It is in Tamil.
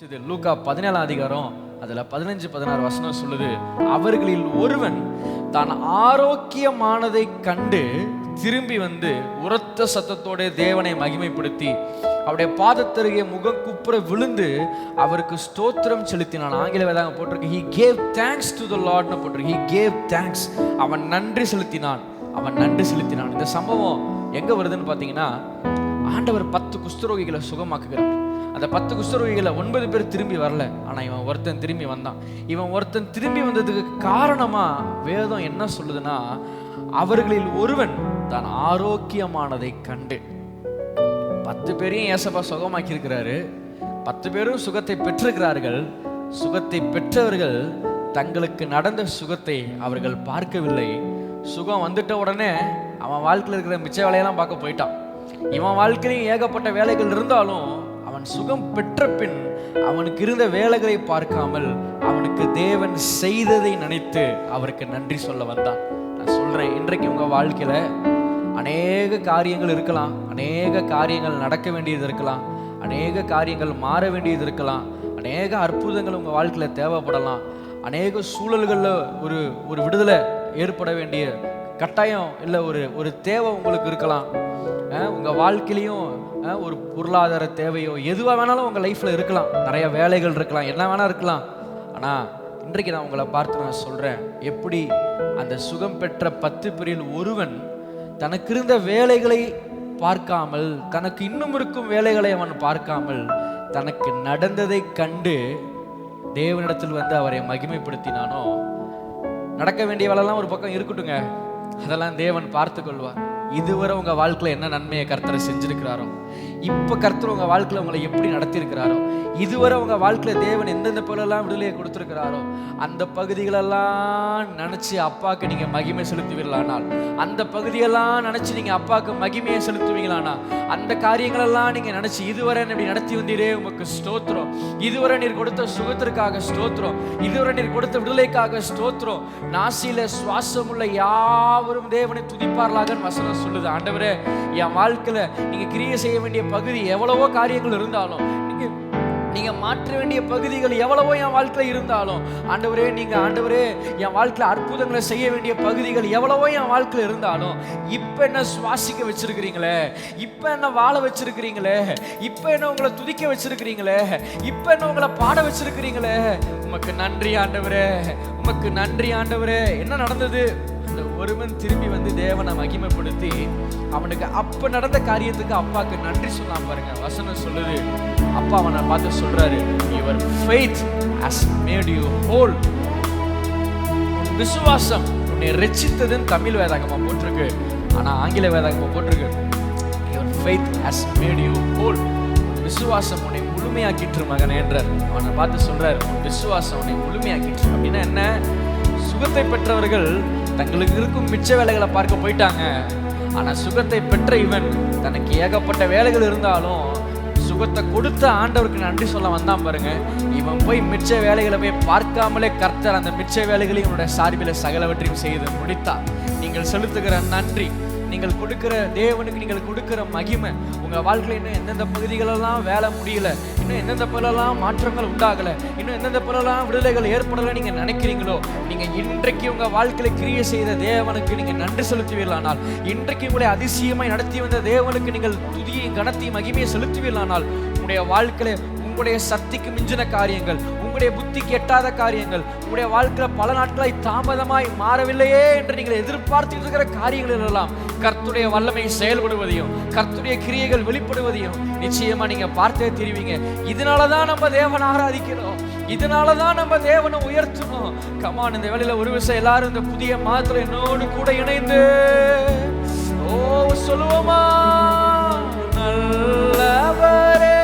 இது லூக்கா 17 அதிகாரம் அதுல 15-16 வசனம் சொல்லுது, அவர்களில் ஒருவன் தான் ஆரோக்கியமானதை கண்டு திரும்பி வந்து உரத்த சத்தத்தோட தேவனை மகிமைப்படுத்தி அவருடைய பாதத்தருகே முகம் குப்புற விழுந்து அவருக்கு ஸ்தோத்திரம் செலுத்தினான். ஆங்கில வேதாகம் போட்டிருக்கு, he gave thanks to the Lord னு போட்டிருக்கு. he gave thanks, அவன் நன்றி செலுத்தினான், அவன் நன்றி செலுத்தினான். இந்த சம்பவம் எங்க வருதுன்னு பாத்தீங்கன்னா, ஆண்டவர் 10 குஷ்டரோகிகளை சுகமாக்குகிறார். அந்த 10 குஷ்டரோகிகளை 9 பேர் திரும்பி வரல, ஆனா இவன் ஒருத்தன் திரும்பி வந்தான். இவன் ஒருத்தன் திரும்பி வந்ததுக்கு காரணமா வேதம் என்ன சொல்லுதுன்னா, அவர்களில் ஒருவன் தான் ஆரோக்கியமானதை கண்டு. 10 பேரையும் ஏசப்பா சுகமாக்கி இருக்கிறாரு. 10 பேரும் சுகத்தை பெற்றிருக்கிறார்கள். சுகத்தை பெற்றவர்கள் தங்களுக்கு நடந்த சுகத்தை அவர்கள் பார்க்கவில்லை. சுகம் வந்துட்ட உடனே அவன் வாழ்க்கையில் இருக்கிற மிச்ச வேலையெல்லாம் பார்க்க போயிட்டான். இவன் வாழ்க்கையிலும் ஏகப்பட்ட வேலைகள் இருந்தாலும் அவன் சுகம் பெற்ற பின் அவனுக்கு இருந்த வேலைகளை பார்க்காமல் அவனுக்கு தேவன் செய்ததை நினைத்து அவருக்கு நன்றி சொல்ல வந்தான். நான் சொல்றேன், இன்றைக்கு உங்க வாழ்க்கையில அநேக காரியங்கள் இருக்கலாம், அநேக காரியங்கள் நடக்க வேண்டியது இருக்கலாம், அநேக காரியங்கள் மாற வேண்டியது இருக்கலாம், அநேக அற்புதங்கள் உங்க வாழ்க்கையில தேவைப்படலாம், அநேக சூழல்களில் ஒரு விடுதலை ஏற்பட வேண்டிய கட்டாயம் இல்லை ஒரு தேவை உங்களுக்கு இருக்கலாம். உங்க வாழ்க்கையிலையும் ஒரு பொருளாதார தேவையோ எதுவாக வேணாலும் உங்க லைஃப்ல இருக்கலாம், நிறைய வேலைகள் இருக்கலாம், என்ன வேணா இருக்கலாம். ஆனா இன்றைக்கு நான் உங்களை பார்த்து நான் சொல்றேன், எப்படி அந்த சுகம் பெற்ற 10 பேரில் ஒருவன் தனக்கு இருந்த வேலைகளை பார்க்காமல், தனக்கு இன்னும் இருக்கும் வேலைகளை அவன் பார்க்காமல், தனக்கு நடந்ததை கண்டு தேவனிடத்தில் வந்து அவரை மகிமைப்படுத்தினானோ. நடக்க வேண்டிய வேலைலாம் ஒரு பக்கம் இருக்கட்டுங்க, அதெல்லாம் தேவன் பார்த்து கொள்வார். இதுவரை உங்க வாழ்க்கையில என்ன நன்மையை கர்த்தரை செஞ்சிருக்கிறாரோ, இப்ப கர்த்தர் உங்க வாழ்க்கையில உங்களை எப்படி நடத்தி இருக்கிறாரோ, இதுவரை உங்க வாழ்க்கையில தேவன் எந்தெந்த பொருளெல்லாம் விடுதலையை கொடுத்திருக்கிறாரோ அந்த பகுதிகளெல்லாம் நினைச்சு அப்பாவுக்கு நீங்க மகிமை செலுத்துவீர்களானால், அந்த பகுதியெல்லாம் நினைச்சு நீங்க அப்பாவுக்கு மகிமையை செலுத்துவீங்களானா, அந்த காரியங்களெல்லாம் நீங்க நினைச்சு இதுவரை இப்படி நடத்தி வந்தீரே உமக்கு ஸ்தோத்திரம், இதுவரை நீர் கொடுத்த சுகத்திற்காக ஸ்தோத்திரம், இதுவரை நீர் கொடுத்த விடுதலைக்காக ஸ்தோத்திரம், நாசியில சுவாசமுள்ள யாவரும் தேவனை துதிப்பார்களாக வசனம் சொல்லுது. ஆண்டவரே, என் வாழ்க்கையில நீங்க கிரியை செய்ய வேண்டிய பகுதி எவ்வளவோ காரியங்கள் இருந்தாலும், நீங்க மாற்ற வேண்டிய பகுதிகள் எவ்வளவோ என் வாழ்க்கையில இருந்தாலும், ஆண்டவரே என் வாழ்க்கையில அற்புதங்களை செய்ய வேண்டிய பகுதிகள் எவ்வளவோ என் வாழ்க்கையில இருந்தாலும், இப்ப என்ன சுவாசிக்க வச்சிருக்கிறீங்களே, இப்ப என்ன வாழ வச்சிருக்கிறீங்களே, இப்ப என்ன உங்களை துதிக்க வச்சிருக்கிறீங்களே, இப்ப என்ன உங்களை பாட வச்சிருக்கிறீங்களே, உமக்கு நன்றி ஆண்டவரே, உமக்கு நன்றி ஆண்டவரே. என்ன நடந்தது? அந்த ஒருவன் திரும்பி வந்து தேவனை மகிமைப்படுத்தி அவனுக்கு அப்ப நடந்த காரியத்துக்கு அப்பாவுக்கு நன்றி சொல்லாம பாருங்க. வசனம் சொல்லுது, அப்பா அவனை பார்த்து சொல்றாரு, your faith has made you whole. விசுவாசம் உன்னை ரட்சித்ததுன்னு தமிழ் வேதாகமா போட்டிருக்கு, ஆனா ஆங்கில வேதாகமா போட்டிருக்கு, your faith has made you whole. விசுவாசம் உன்னை முழுமையாக்கிற்று மகனே என்றார். அவனை பார்த்து சொல்றாரு, விசுவாசம் உன்னை முழுமையாக்கிற்று. அப்படின்னா என்ன? சுகத்தை பெற்றவர்கள் தங்களுக்கு இருக்கும் மிச்ச வேலைகளை பார்க்க போயிட்டாங்க. ஆனா சுகத்தை பெற்ற இவன் தனக்கு ஏகப்பட்ட வேலைகள் இருந்தாலும் சுகத்தை கொடுத்த ஆண்டவருக்கு நன்றி சொல்ல வந்தான் பாருங்க. இவன் போய் மிச்ச வேலைகளை போய் பார்க்காமலே கர்த்தர் அந்த மிச்ச வேலைகளையும் இவனுடைய சார்பில் சகலவற்றையும் செய்து முடித்தார். நீங்கள் செலுத்துகிற நன்றி, நீங்கள் கொடுக்கிற தேவனுக்கு நீங்கள் கொடுக்கிற மகிமை, உங்க வாழ்க்கையில இன்னும் எந்தெந்த பகுதிகளெல்லாம் வேலை முடியல, இன்னும் எந்தெந்த பகுதியெல்லாம் மாற்றங்கள் உண்டாகல, இன்னும் எந்தெந்த பகுதியெல்லாம் விடுதலைகள் ஏற்படல நீங்க நினைக்கிறீங்களோ, நீங்க இன்றைக்கு உங்க வாழ்க்கையில கிரியை செய்த தேவனுக்கு நீங்க நன்றி செலுத்துவீர்களானால், இன்றைக்கு உங்களை அதிசயமாய் நடத்தி வந்த தேவனுக்கு நீங்கள் துதியை கனத்தையும் மகிமையை செலுத்துவீர்களானால், உங்களுடைய வாழ்க்கையில உங்களுடைய சக்திக்கு மிஞ்சின காரியங்கள், உங்களுடைய புத்திக்கு எட்டாத காரியங்கள், உங்களுடைய வாழ்க்கையில பல நாட்களாய் தாமதமாய் மாறவில்லையே என்று நீங்கள் எதிர்பார்த்து இருக்கிற காரியங்கள் எல்லாம் கர்த்தருடைய வல்லமை செயல்படுவதையும் கர்த்தருடைய கிரியைகள் வெளிப்படுவதையும் நிச்சயமா நீங்க பார்த்தே தெரிவிங்க. இதனாலதான் நம்ம தேவனை ஆராதிக்கிறோம், இதனாலதான் நம்ம தேவனை உயர்த்தணும். கமான், இந்த வேளையில ஒரு விஷயம் எல்லாரும் இந்த புதிய மாதத்துல என்னோடு கூட இணைந்து சொல்லுவோமா? நல்லவரே